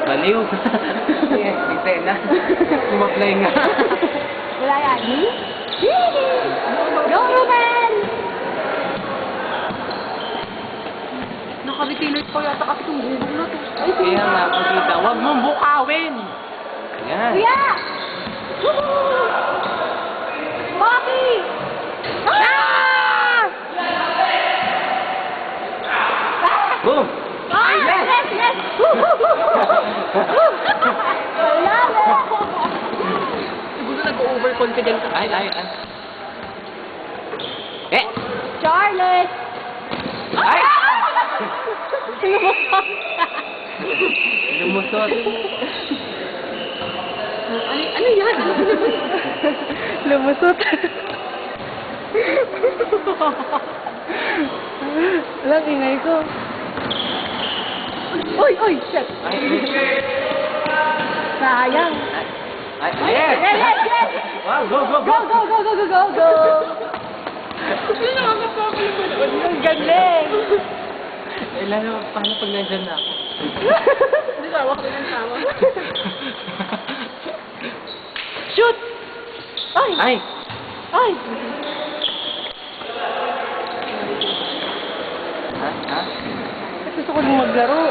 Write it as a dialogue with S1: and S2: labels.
S1: Baliw. Yes, na. Sumaplay nga.
S2: Wala yan. Go, Ruben!
S3: Nakabitilit pa yata kasi itong gulong na to. Ay,
S1: Kaya nga, pagkita, huwag mong bukawin. Ayan.
S2: Kuya! Bobby! Ah!
S1: Boom!
S2: Ah! Yes! Yes! Wala na!
S3: Siguro nag-overconfident ka.
S1: Ay. Eh!
S2: Charlotte!
S1: Ay! Lumusot.
S3: Ano yan?
S2: Lumusot. Alam, ingay ko. Uy! Uy! Shit!
S1: Ay,
S2: Sayang.
S1: ay,
S2: Yes! Yes! Yes!
S1: Wow, go!
S2: Go! Go! Go! Go! Go! Go!
S3: Ano nakakapapal mo doon?
S2: Ang galing!
S1: Eh, lalo, paano pag nandyan na ako?
S3: Hindi tawa ko ng tawa.
S2: Shoot! Ay!
S1: Ay!
S2: Ay!
S1: Ha?
S2: Gusto ko nang maglaro.